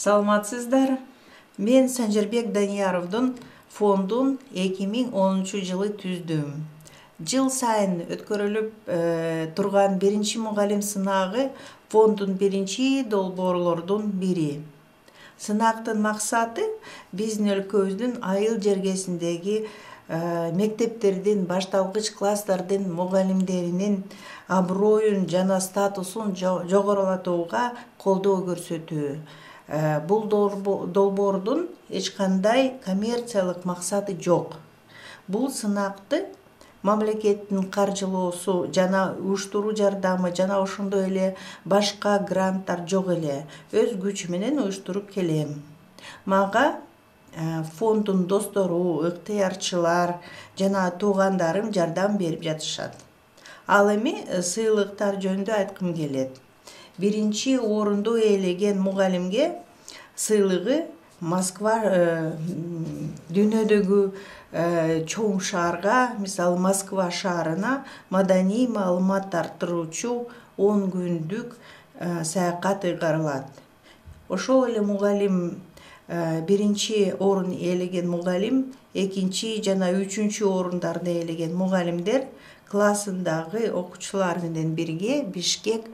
Саламатсыздар. Мен Санжарбек Данияровдун фондун 2010-жылы түздүм. Жыл сайын өткөрүлүп турган биринчи мугалим сынагы фондун биринчи долбоорлордун бири. Сынактын максаты биздин өлкөбүздүн айыл жергесиндеги мектептердин, башталгыч класстардын мугалимдеринин аброюн жана статусун жогорулатууга колдоо көрсөтүү. Бул долбоордун эч кандай коммерциялык максаты жок. Бул сынакты мамлекеттин каржылоосу жана уюштуруу жардамы жана ошондой эле башка гранттар жок эле. Өз күчү менен уюштуруп келем. Мага фондун достору, ыктыярчылар жана туугандарым жардам берип жатышат. Ал эми сыйлыктар жөнүндө айткым келет. Биринчи орунду ээлеген мугалимге сыйлыгы Москва дүйнөдөгү чоң шаарга, мисалы Москва шаарына маданий маалымат арттыруучу 10 күндүк саякат ыйгарылат. Ошол эле мугалим биринчи орун ээлеген мугалим, экинчи жана үчүнчү орундарды ээлеген мугалимдер классындагы окуучулар менен бирге Бишкек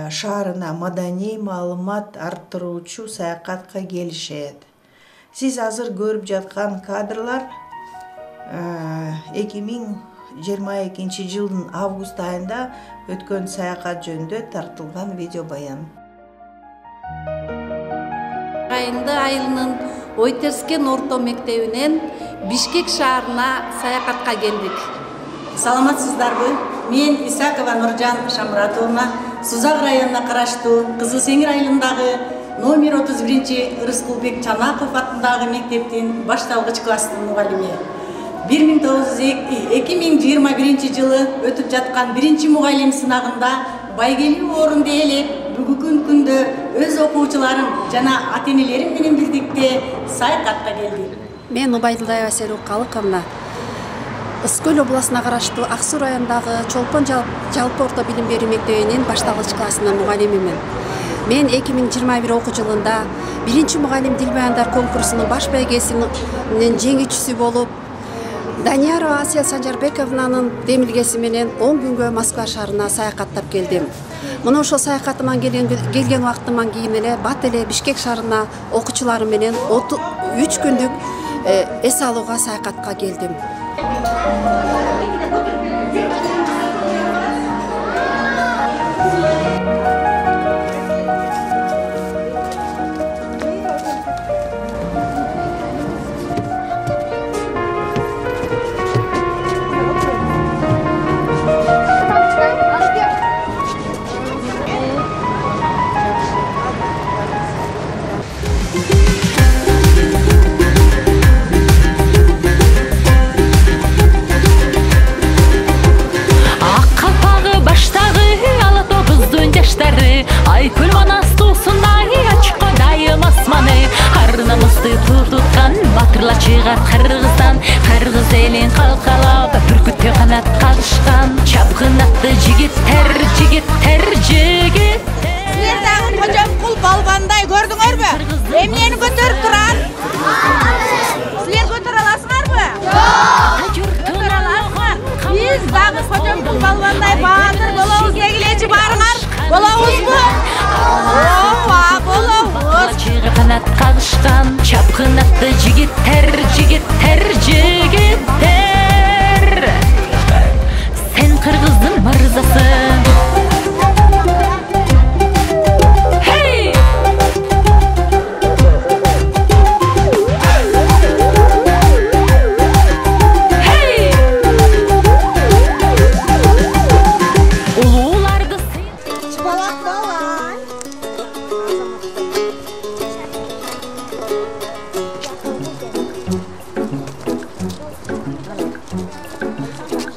шаарына маданий маалымат арттыруучу саякатка келишет. Сиз азыр көрүп жаткан кадрлар 2022 жылдын август айында өткөн саякат жөнүндө тартылган видео баян. Кайынды айылынын Ойтерскен орто мектебинен Бишкек шаарына саякатка келдик. Саламатсыздарбы? Мен Исакова Нуржан Шамуратовна Сузак районуна караштуу Кызыл Сеңир айылындагы номер 31 Рыскулбек Чанаков атындагы мектептин башталгыч класстын мугалими. 2021 жылы өтүп жаткан биринчи мугалим сынагында байгелүү орунду ээлеп, бүгүнкү күндө өз окуучуларым жана ата-энелерим менен бирдикте саякатка келдим. Мен Убайдылдаева Селу Калыковна Ыскөл областына караштуу Ак Суу районундагы Чолпон жалпы орто билим берүү мектебинин башталгыч классынын мугалимимин. Мен 2021 окуу жылында биринчи мугалим дил баяндар конкурсунун баш байгесинин жеңүүчүсү болуп, Даниярова Асия Санжарбековнанын демилгеси менен 10 күнгө Москва шаарына саякаттап келдим. Мына ошол саякатыман келген убактыман кийин эле бат эле Бишкек шаарына окуучуларым менен 3 күндүк эс алууга саякатка келдим. Айкөл манас туусундай ачыкка дайым асманы, арнамызды тутуткан батырлар чыгар Кыргыздан. Кыргыз элин калкалап бүркүттө канат кагышкан, чапкын атты жигиттер. Силер дагы Кожомкул балбандай көрдүңөрбү? Эмнени көтөрүп турат? Силер көтөрө аласыңарбы? Көтөрө аласыңар. Биз дагы Кожомкул балбандай баатыр болобуз дегилечи барыңар. Болобузбу? Ооба, болобуз. Чыгып канат кагышкан, чапкын атты жигиттер. Сен Кыргыздын мырзасы.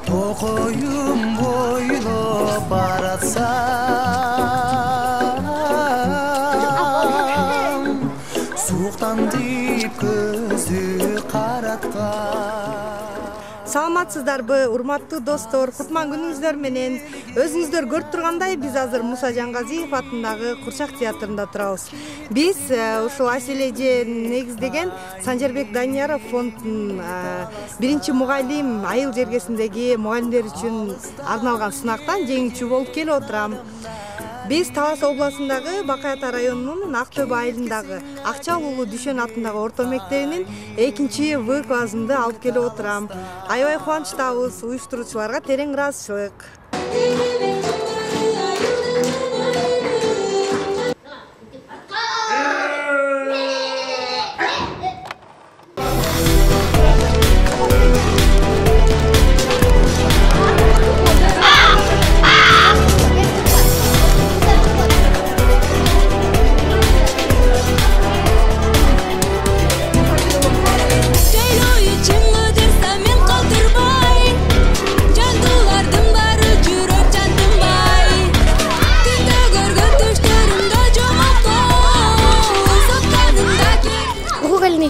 Tokoyum boylop baratsam, suuктан тип көзү каратка. Саламатсыздарбы, урматтуу достор, кутман күнүңүздөр менен. Өзүңүздөр көрүп тургандай, биз азыр Муса Жангазиев атындагы Курчак театрында турабыз. Биз ушул Асель эже негиздеген Санжарбек Данияров фондунун биринчи мугалим айыл жергесиндеги мугалимдер үчүн арналган сынактан жеңүүчү болуп келип отурам. Биз Талас областындагы Бакай Ата районунун Ак Төбө айылындагы Акчал уулу Дүшөн атындагы орто мектебинин 2-В классында алып келип отурам. Аябай кубанычтабыз, уюштуруучуларга терең ыраазычылык.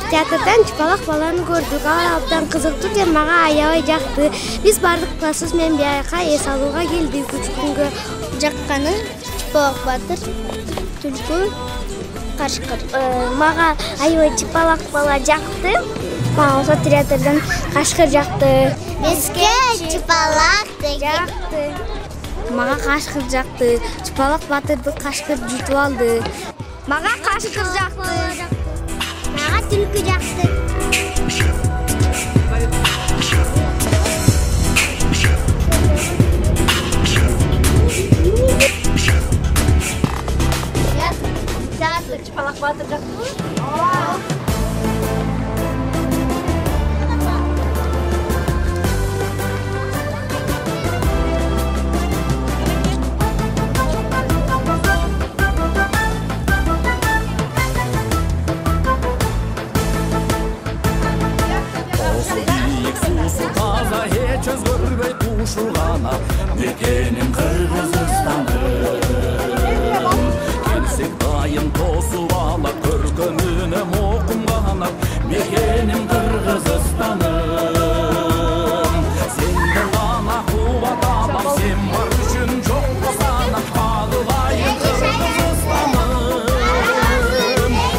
Театрдан Чыпалак баланы көрдүк. Ал абдан кызыктуу деп мага аябай жакты. Биз бардык классыбыз менен бияка эс алууга келдик. 3 күнгө жакканы Чыпалак батыр, түлкү, кашкыр. Мага аябай Чыпалак бала жакты. Мага ошо театрдан кашкыр жакты. Бизге Чыпалак жакты. Мага кашкыр жакты. Чыпалак батырды кашкыр жутуп алды. Мага кашкыр жакты. Мага түлкү жакты. Чыпалак батыр жактыбы? Өзгөрбөй тушулгана мекеним Кыргызстаным. Келсек дайым тосуп алып көркөмүнө окумгана мекеним Кыргызстаным. Сенден гана кубат алам, сен бар үчүн жок болсана кагылайын Кыргызстаным.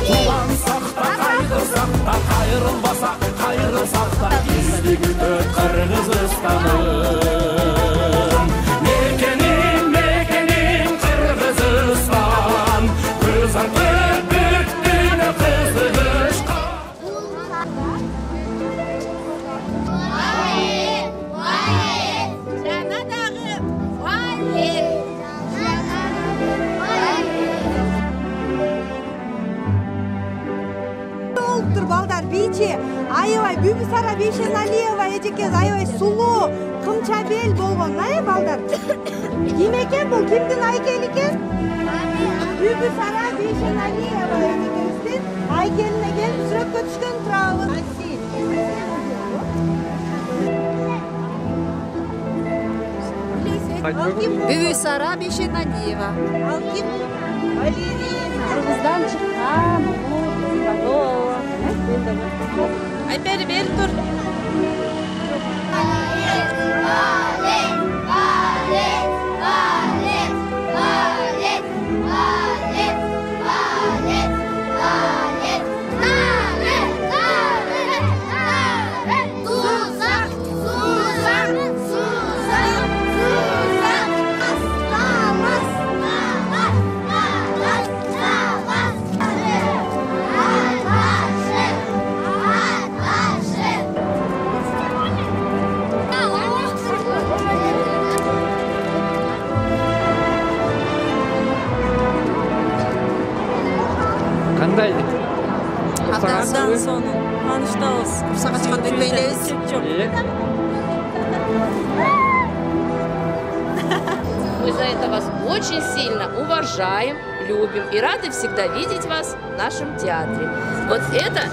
Кубансак да кайгырсак да кайрылбасак кайрылсак да бизди күтөт Кыргызстаным. Мекеним, мекеним Кыргызстан, кызартып бүттүнө кызыгышка. Жана дагы валет. Болуптур балдар, бийчи аябай Бүбүсара Бейшеналиева эжекебиз аябай сулуу, кымча бел болгон, балдар. Ким экен бул? Кимдин айкели экен? Бүбүсара Бейшеналиева эжекебиздин айкелине келип сүрөткө түшкөн турабыз. Бүбүсара Бейшеналиева. Ал ким? Балерина. Кыргыздан чыккан. Ай бери тур. Кандай? Абдан сону кубанычтабыз. Курсакка чыкканда үйлөйбүз. Мы за это вас очень сильно уважаем, любим и рады всегда видеть вас в нашем театре. Вот это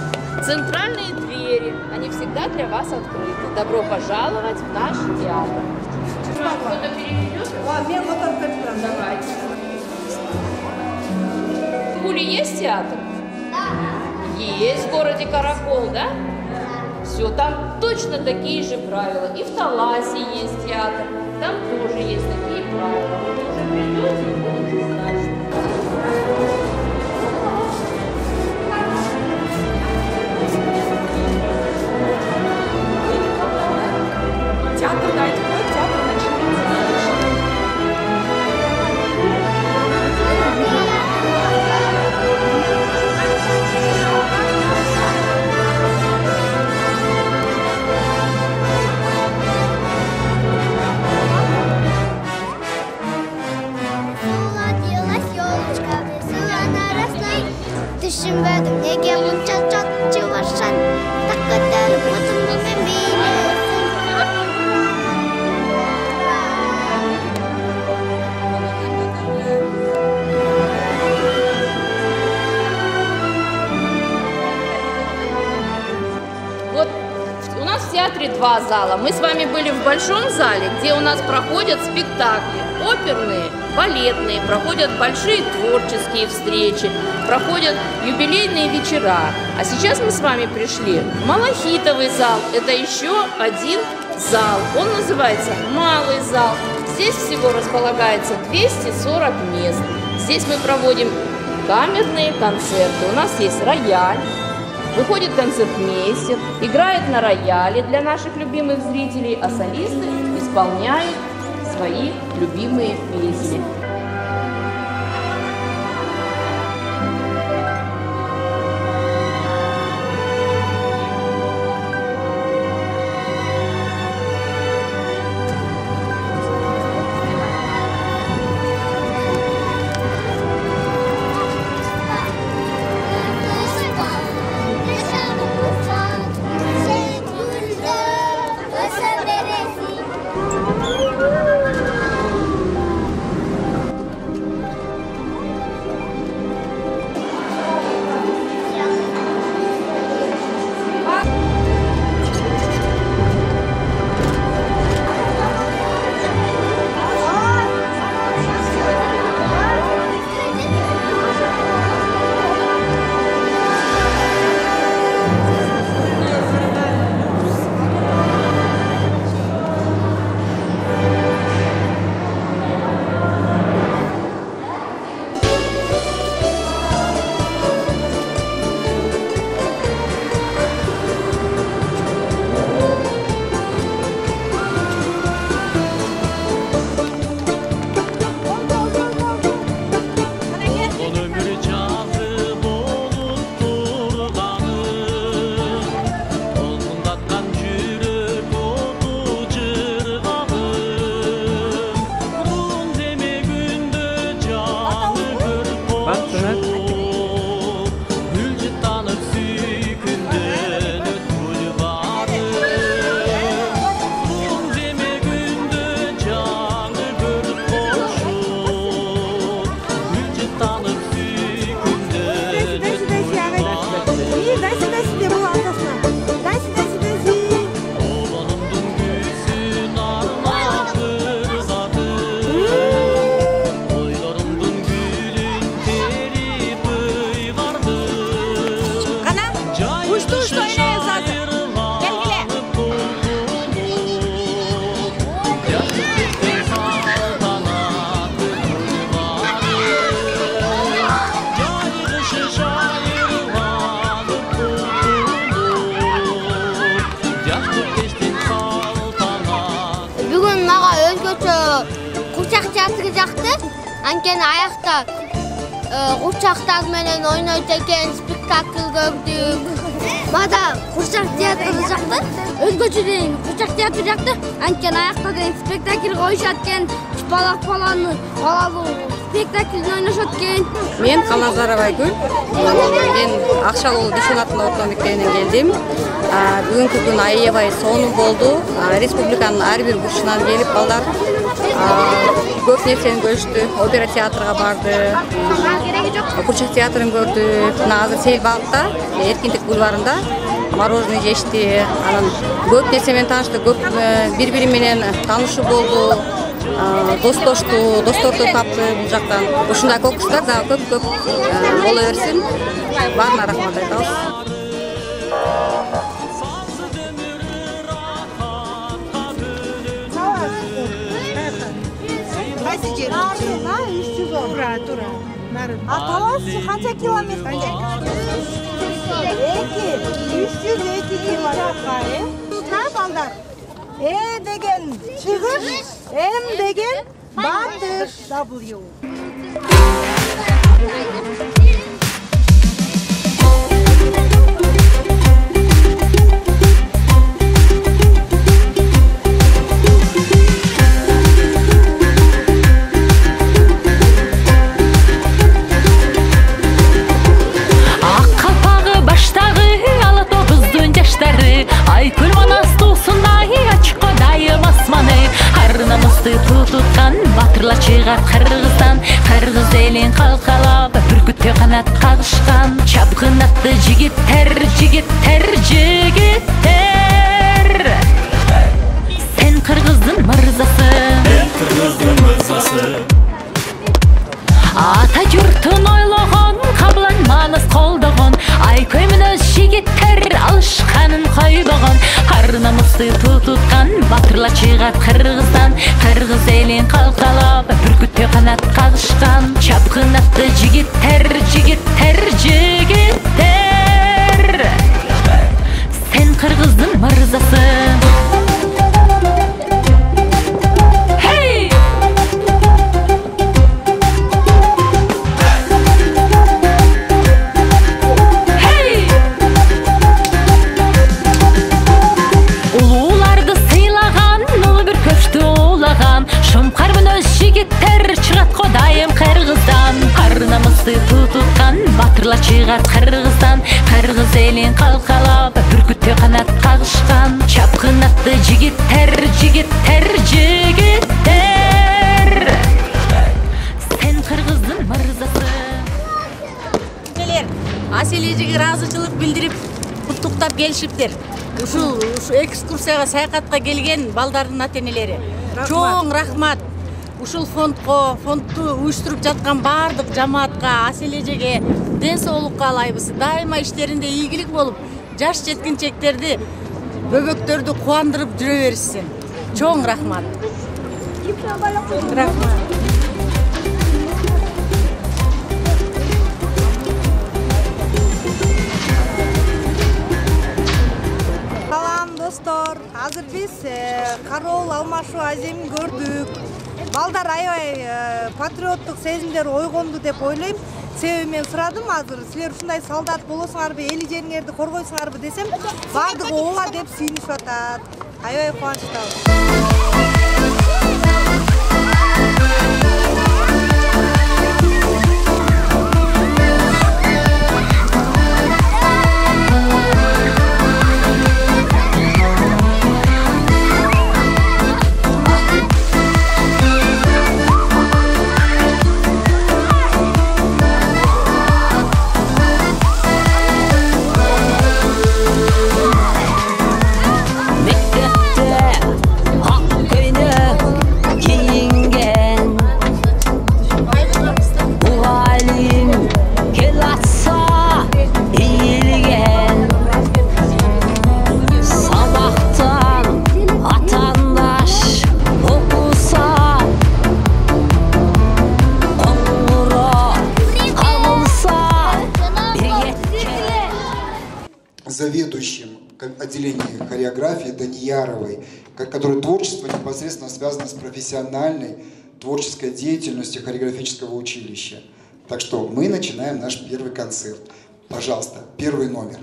центральные двери, они всегда для вас открыты. Добро пожаловать в наш театр. Кто-то переведет? Давайте. В Туле есть театр? Да. Есть в городе Каракол, да? Да. Все, там точно такие же правила. И в Таласе есть театр, там тоже есть такие правила. Вы тоже придете и будете знать. Театр, дайте ход, театр начинается. Düşünmedim nege bunca çatçı başan takıdır bozumlu memelesin. Вот у нас в театре два зала. Мы с вами были в большом зале, где у нас проходят спектакли оперные, балетные, проходят большие творческие встречи, проходят юбилейные вечера. А сейчас мы с вами пришли в малахитовый зал. Это еще один зал. Он называется малый зал. Здесь всего располагается 240 мест. Здесь мы проводим камерные концерты. У нас есть рояль. Выходит концертмейстер, играет на рояле для наших любимых зрителей, а солисты исполняют свои любимые песни. Анкен аякта курчактар менен ойнойт экен, спектакль көрдүк. Мада курчак театры жакты, өзгөчө дейм курчак театры жакты. Анкен аякта дейм спектакль коюшат экен, чупалак баланы алалуу спектакль ойношот экен. Мен Каназарова Айгүл. Мен Акшалуу Дүйшөнатында орто мектебинен келдим. Бүгүнкү күн аябай сонун болду. Республиканын ар бир бурчунан келип балдар көп нерсени көрүштү. Опера театрга барды, курчак театрын көрдүк. Мына азыр Сел багытта, Эркиндик бульварында мороженое жешти. Анан көп нерсе менен таанышты, көп бири-бири менен таанышуу болду. Досторду тапты бул жактан. Ушундай конкурстар дагы көп боло берсин. Баарына рахмат айтабыз. Narына 310. Тура. А Таласчы канча километр? 302 километр. Та балдар. Деген чыгыш, М деген батыш. W. Айкөл манас туысындай ачық қодайым асманы Қарнымызды тұтқан батырлар шығар Қырғыздан Қырғыз елін қалқалап бүркітте қанат қағышқан Чапқын атты жігіттер, жігіттер, жігіттер Сен Қырғыздың мырзасы Мен Қырғыздың мырзасы Ата жұртын ойлаған, қабылан манас қолдаған Айкөй мінөз жігіттер алышқанын қойбаған Қарнымызды тұтқан батырлар шығар Қырғыздан Қырғыз елін қалқалап бүркітте қанат қағышқан Чапқын атты жігіттер, жігіттер, жігіттер Сен Қырғыздың мырзасы Шымқар мінөз жігіттер шығат қодайым Қырғыздан Қарнымызды тұтқан батырлар шығат Қырғыздан Қырғыз елін қалқалап бүркітте қанат қағышқан Чапқын атты жігіттер, жігіттер, жігіттер Сен Қырғыздың мырзасы Асележеге разычылық білдіріп құттықтап келишиптер. Ушул экскурсияга саякатка келген балдардын ата-энелери. Чоң рахмат. Ушул фондду уюштуруп жаткан бардык жамаатка, Асележеге ден соолукка алайбыз. Дайыма иштеринде ийгилик болуп, жаш жеткинчектерди, бөбөктөрдү кубандырып жүрө беришсин. Чоң рахмат. Рахмат. Достор, азыр биз кароол алмашуу аземин көрдүк. Балдар аябай патриоттук сезимдер ойгонду деп ойлойм. Себеби мен сурадым азыр силер ушундай солдат болосуңарбы, эли жериңерди коргойсуңарбы десем, бардыгы ооба деп сүйүнүшүп атат. Аябай кубанычтабыз. Заведующим отделением хореографии Данияровой, которой творчество непосредственно связано с профессиональной творческой деятельностью хореографического училища. Так что мы начинаем наш первый концерт. Пожалуйста, первый номер.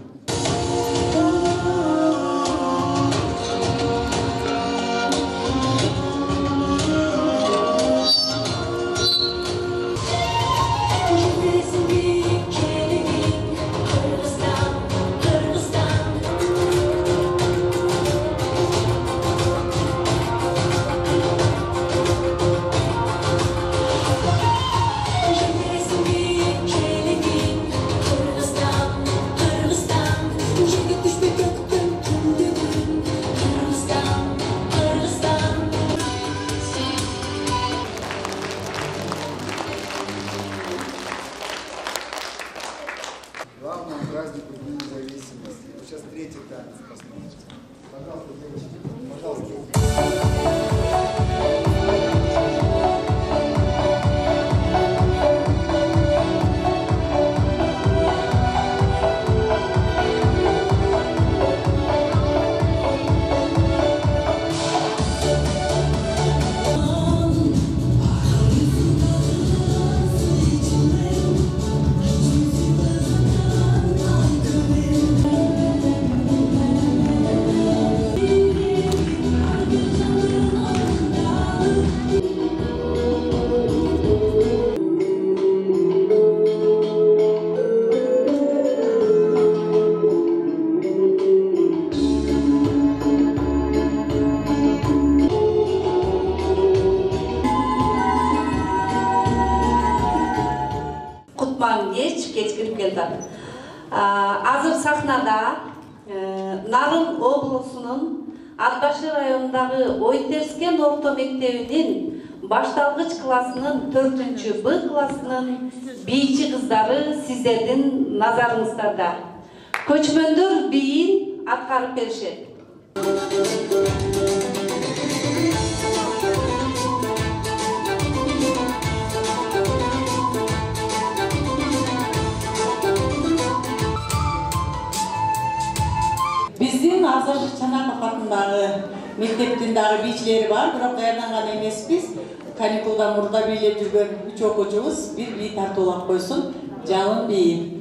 Главному празднику Дню независимости. Сейчас третий танец посмотрите. Пожалуйста, девочки, пожалуйста. кыздар. Азыр сахнада Нарын облусунун Ат Башы районундагы Ойтерскен орто мектебинин башталгыч классынын 4-Б классынын бийчи кыздары сиздердин назарыңыздарда. Көчмөндөр бийин аткарып беришет. Биздин азыр Чанаков атындагы мектептин дагы бийчилери бар, бирок даярданган эмеспиз. Каникулдан мурда бийлеп жүргөн 3 окуучубуз бир бий тартуулап койсун. Жалын бийин.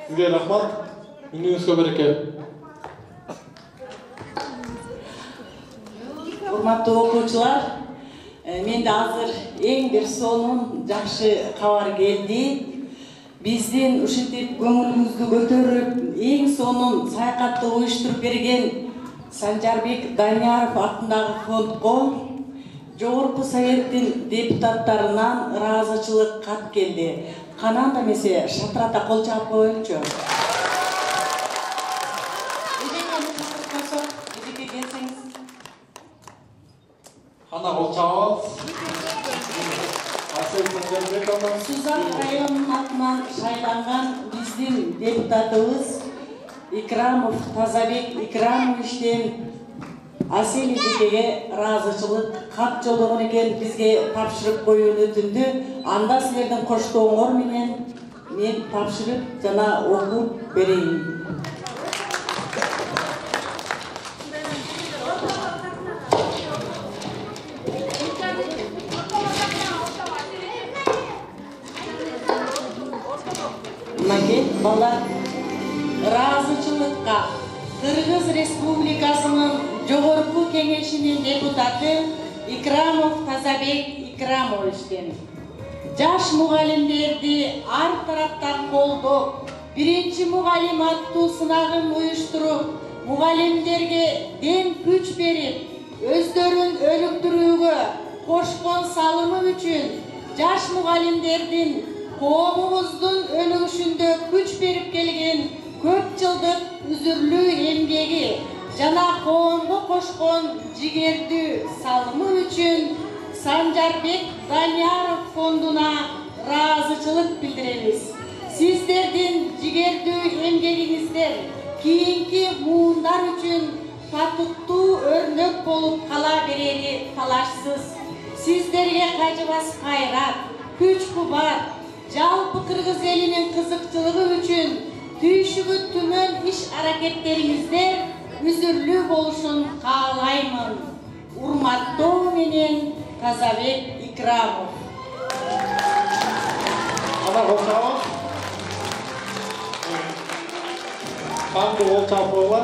Sizge rahmat, gününüzge bereke. Урматтуу окуучулар, менде азыр эң бир сонун жакшы кабар келди. Биздин ушинтип көңүлүбүздү көтөрүп, эң сонун саякатты уюштуруп берген Санжарбек Данияров атындагы фондко Жогорку Советтин депутаттарынан ыраазычылык кат келди. Кананда эмесе шатырата кол чаап коелучу. Кана кол чаабыз. Сузак районунун атынан шайланган биздин депутатыбыз Икрамов Тазабек Икрамовичтен Асел эжекеге ыраазычылык кат жолдогон экен, бизге тапшырып коюун өтүндү. Анда силердин коштооңор менен мен тапшырып жана окуп берейин. Макет балар, ыраазычылыкка Кыргыз Республикасынын Жогорку Кеңешинин депутаты Икрамов Тазабек Икрамовичтен жаш мугалимдерди ар тараптан колдоп, биринчи мугалим аттуу сынагын уюштуруп, мугалимдерге дем күч берип, өздөрүн өнүктүрүүгө кошкон салымы үчүн жаш мугалимдердин коомубуздун өнүгүшүндө күч берип келген көп жылдык үзүрлүү эмгеги жана коомго кошкон жигердүү салымы үчүн Санжарбек Данияров фондуна ыраазычылык билдиребиз. Сиздердин жигердүү эмгегиңиздер кийинки муундар үчүн татыктуу өрнөк болуп кала берери талашсыз. Сиздерге кайжыбас кайрат, күч-кубат, жалпы кыргыз элинин кызыкчылыгы үчүн түйшүгү түмөн иш аракеттериңиздер үзүрлүү болушун каалаймын. Урматтоо менен Казабек Икрамов. Ана Голчабов. Канды Голчабова.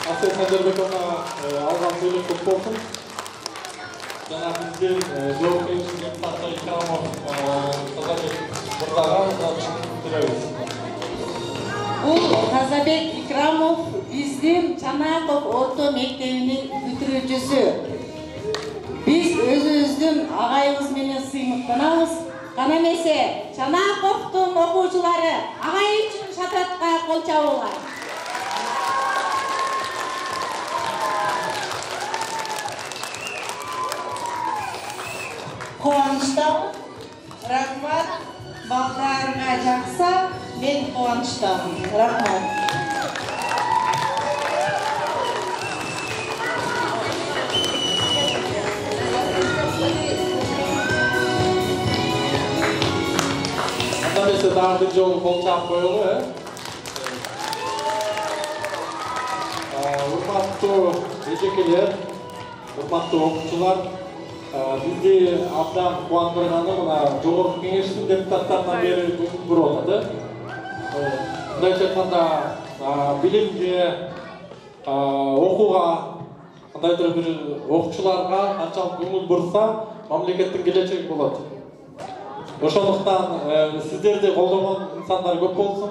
Асел Санжарбековна алган сөйлөп көп болсун. Жана биздин жоопкерчилик депутаты Икрамов Казабек мырзага чындырабыз. Бул Казабек Икрамов биздин Чанаков орто мектебинин бүтүрүүчүсү. Биз өзүбүздүн агайыбыз менен сыймыктанабыз. Кана эмесе Чанаковдун окуучулары агай үчүн шататка кол чабуулайт. Кубанычтамын. Рахмат. Балдарга жакса, мен кубанычтамын. Рахмат. Анда дагы бир жолу кол чаап коелу, урматтуу эжекелер, урматтуу окуучулар, бизди абдан кубандырганы мына жогорку кеңештин депутаттарынан бери көрүп атат. Мындайча айтканда, билимге, окууга, кандайдыр бир окуучуларга канчалык көңүл бурса, мамлекеттин келечеги болот. Ошондуктан сиздерди колдогон инсандар көп болсун.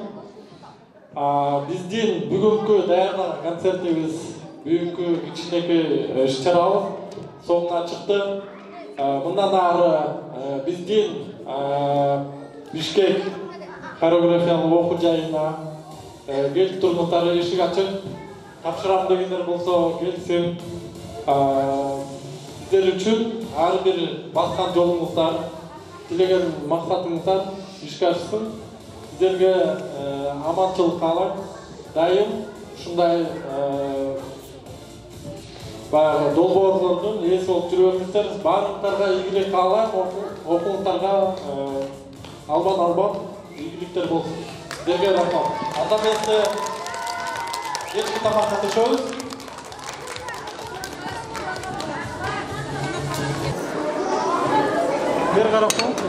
Биздин бүгүнкү даярдаган концертибиз, бүгүнкү кичинекей иш-чарабыз соңуна чыкты. Мындан ары биздин Бишкек хореографиялык окуу жайына келип тургундар эшик ачык. Тапшырам дегендер болсо келсин. Сиздер үчүн ар бир баскан жолуңуздар, тилеген максатыңыздар ишке ашсын. Сиздерге аманчылык каалайм. Дайым ушундай баягы долбоорлордун ээси болуп жүрө бериңиздер. Баардыктарга ийгилик каалайм. Окууңуздарга албан ийгиликтер болсун. Сиздерге рахмат. Андан эмесе кечки тамакка түшөбүз. Бер карап коюңуз.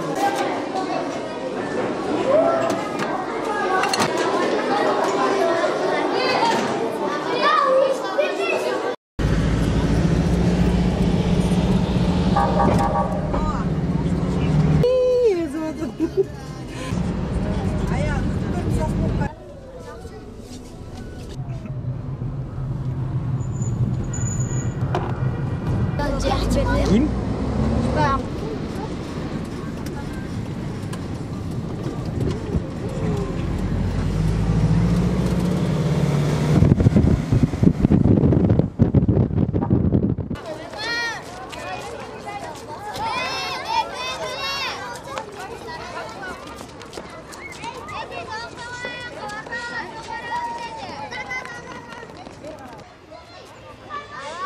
Kim?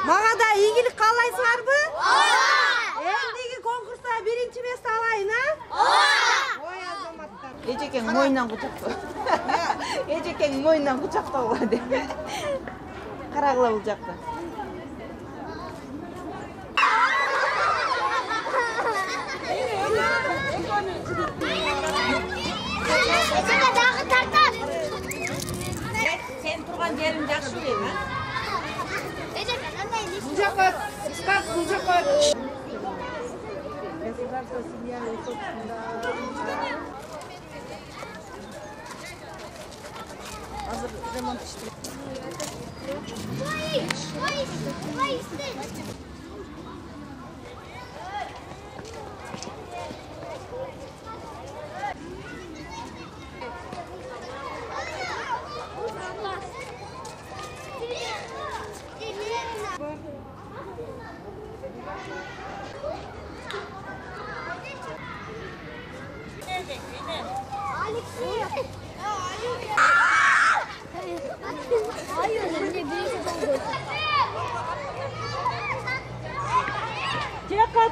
Мага да ийгилик каалайсыңарбы? Ооба! Эмдеги конкурста биринчи место алайын, Ой, азаматтар. Эжекең мойнунан кучактоо. Эжекең мойнунан кучактоо деп. Карагыла бул жакта. Эжеке дагы тартат. Сен турган жериң жакшы элем, Эжеке кандай иш? Бул жака, спас бул жака. Азыр ремонт иштеп.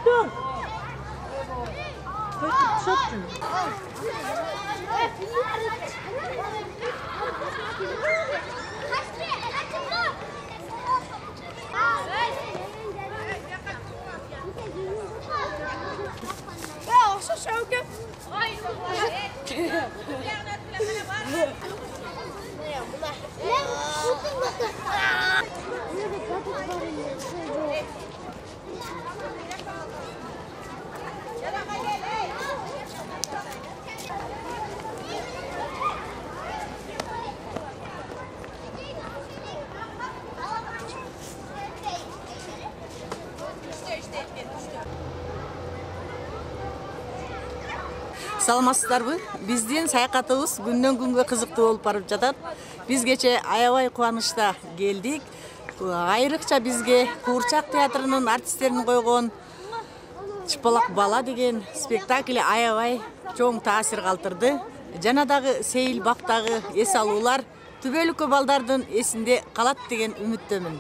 Dur. Çöktün. Саламатсыздарбы? Биздин саякатыбыз күндөн күнгө кызыктуу болуп барып жатат. Биз кече аябай кубанычта келдик. Айрыкча бизге Куурчак театрынын артисттерин койгон Чыпалак бала деген спектакль аябай чоң таасир калтырды. Жана дагы Сейил бактагы эс алуулар түбөлүккө балдардын эсинде калат деген үмүттөмүн.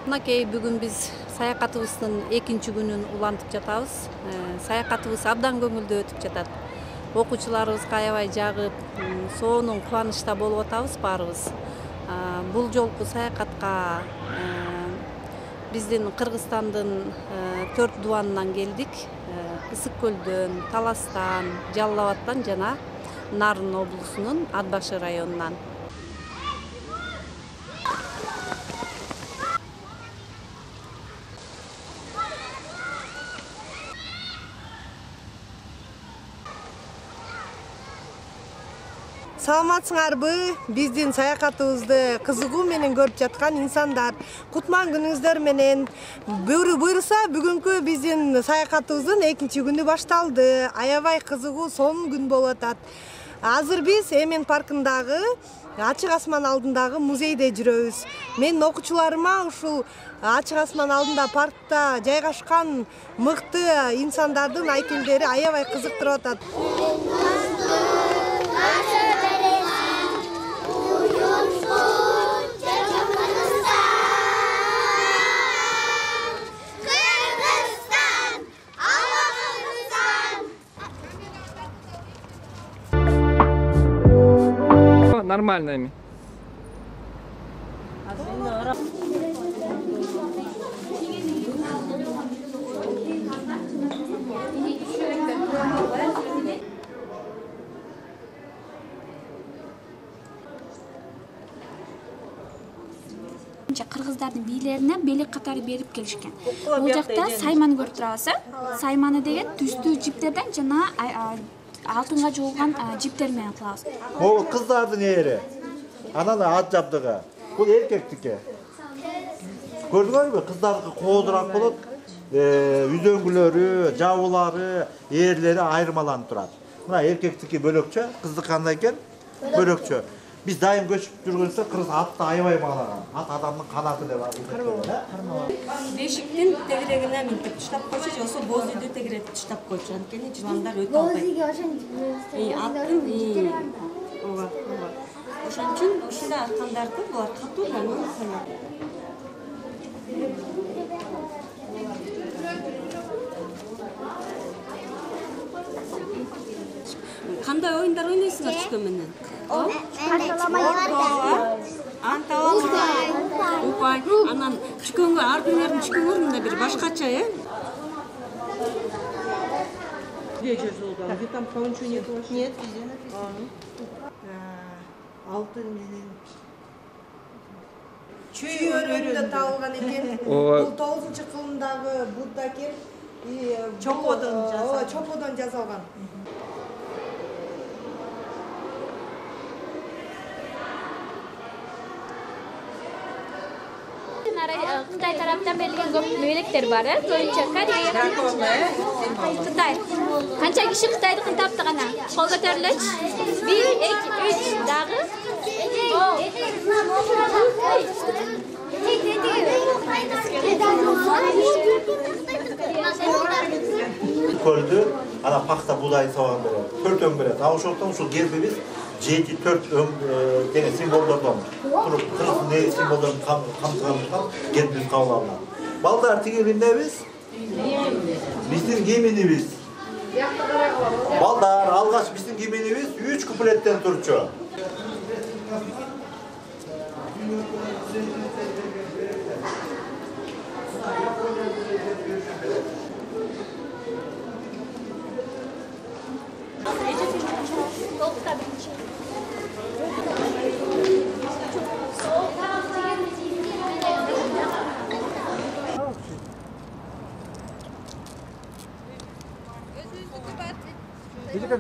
Мынакей бүгүн биз саякатыбыздын экинчи күнүн улантып жатабыз. Саякатыбыз абдан көңүлдүү өтүп жатат. Окуучуларыбызга аябай жагып, сонун кубанычта болуп атабыз баарыбыз. Бул жолку саякатка биздин Кыргызстандын 4 дубанынан келдик. Ысык көлдөн, Таластан, Жалал Абадтан жана Нарын облусунун Ат Башы районунан. Саламатсыңарбы? Биздин саякатыбызды кызыгуу менен көрүп жаткан инсандар, кутман күнүңүздөр менен. Буйруса, бүгүнкү биздин саякатыбыздын экинчи күнү башталды. Аябай кызыгуу сонун күн болуп атат. Азыр биз Эмен паркындагы ачык асман алдындагы музейде жүрөбүз. Мен окуучуларыма ушул ачык асман алдында паркта жайгашкан мыкты инсандардын айкелдери аябай кызыктырып атат. Нормальными. Кыргыздардын бийлерине белек катары берип келишкен. Бул жакта сайманы көрүп турабыз. Сайманы деген түстүү жиптерден жана алтынга жуулган жиптер менен кылабыз. Бул кыздардын ээри. Анан ат жабдыгы. Бул эркектики. Көрдүңөрбү? Кыздардыкы коодураак болот. Үзөңгүлөрү, жабуулары, ээрлери айырмаланып турат. Мына эркектики бөлөкчө, кыздык кандай экен? Бөлөкчө. Biz daim göçüp жүргөнсө Кыргыз атты аябай баалаган. Ат адамдын канаты деп атат. Бешиктин тегерегине минтип таштап койчу, же болсо боз үйдү тегеретип таштап койчу. Анткени жыландар өтө албайт. Аттын ооба. Ошон үчүн ушундай аркандарды булар катуу саналат. Кандай оюндар ойнойсуңар түшкөн менен? Упай. Анан түшкөнгө, ар күндөрүн түшкөнгө мындай бир башкача, Где жезолган? Где там кого-нибудь нет? Нет, везде написано. Алтын менен чүй өрөөнүндө табылган экен. Бул 9-кылымдагы Будда экен. Чоподон жасалган. Кытай тараптан берилген көп мөөнөттөр бар, көбүнчө Корея, Кытай. Канча киши Кытайдыкын тапты гана? Кол көтөрүлөчү. 1, 2, 3 дагы. Көldü, ana pakta buğday soğan beredi. 4 öň beredi. Ama ошондон ушул гербибиз 7-4 öň деген символдордон туруп, кыргыз не символдорун камтыгандыктан гербибиз кабыл алынат. Балдар тигилиндебиз. Биздин гимнибиз. Балдар алгач биздин гимнибиз 3 куплеттен турчу.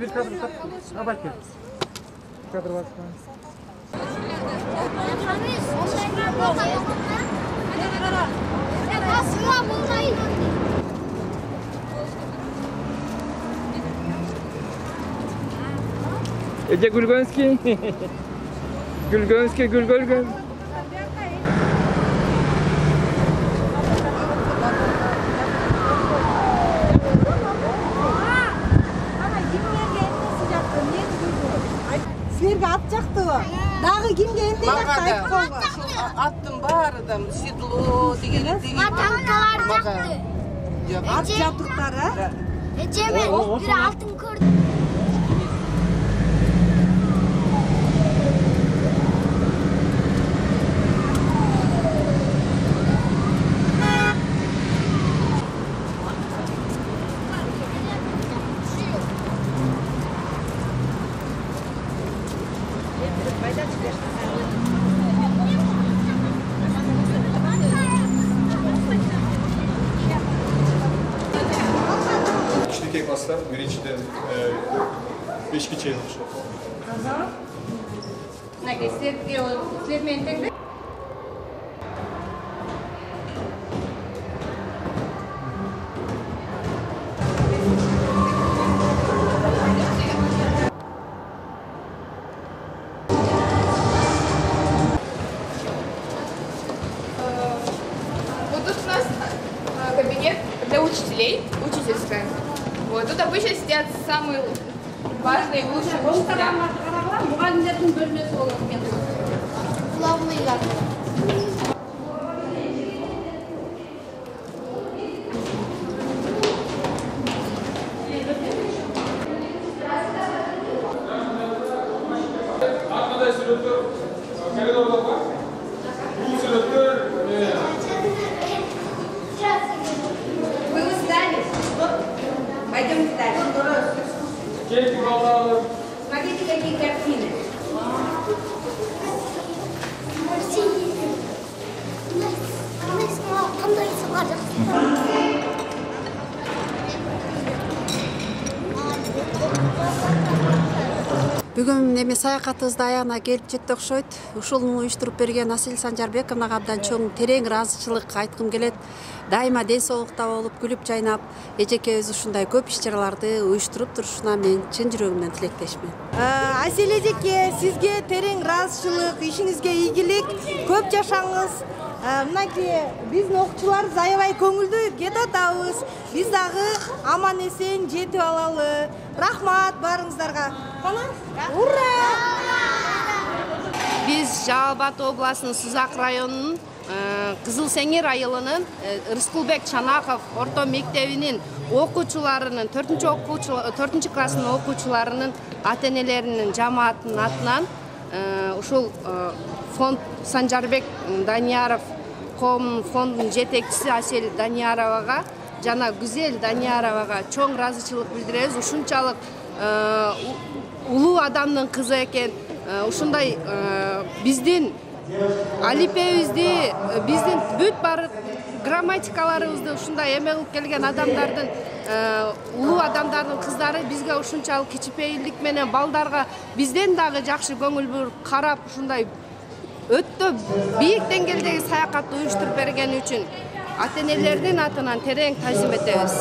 Bir kadro kat. Ha bak. Kadro var. Ece Gulgonski. Gulgonski, Gulgolgon. Силерге ат жактыбы? Дагы кимге эмне жакты айтып койгула. Аттын баарыдан седло деген Атанкалар жакты. Ат жабдыктары? Эчемен бир алтын көрдүм. Üçlü klaslar, birinciden 5 çeyrek oluşu. Вот тут у нас кабинет для учителей, учительская. Вот тут обычно сидят самые важные и лучшие учителя. Главныйлар. Arkada sürütür, koridorda var. Bu sürütür. Вы сдались? Пойдемте дальше. Кейки балдары. Смотрите, какие картины. Бүгүн эми саякатыбызды аягына келип жетти окшойт. Ушуну уюштуруп берген Асил Санжарбековнага абдан чоң терең ыраазычылык айткым келет. Дайыма ден соолукта болуп, күлүп жайнап, эжекебиз ушундай көп иш-чараларды уюштуруп турушуна мен чын жүрөгүмдөн тилектешмин. Асил эжеке, сизге терең ыраазычылык, ишиңизге ийгилик, көп жашаңыз. Мынакей биздин окуучулар аябай көңүлдүү кетип атабыз. Биз дагы аман эсен жетип алалы. Рахмат барыңыздарга. Ура! Биз Жалал Абад областынын Сузак районунун Кызыл Сеңир айылынын Рыскулбек Чанаков орто мектебинин окуучуларынын 4 класстын окуучуларынын ата-энелеринин жамаатынын атынан ушул фонд Санжарбек Данияров коомунун фондунун жетекчиси Асел Данияровага жана Гүзел Данияровага чоң ыраазычылык билдиребиз. Ушунчалык улуу адамдын кызы экен. Ушундай биздин алипебизди, биздин бүт бар грамматикаларыбызды ушундай эме кылып келген адамдардын, улуу адамдардын кыздары бизге ушунчалык кичипейилдик менен балдарга бизден дагы жакшы көңүл буруп карап ушундай өтө бийик деңгээлдеги саякатты уюштуруп бергени үчүн ата энелердин атынан терең таазим этебиз.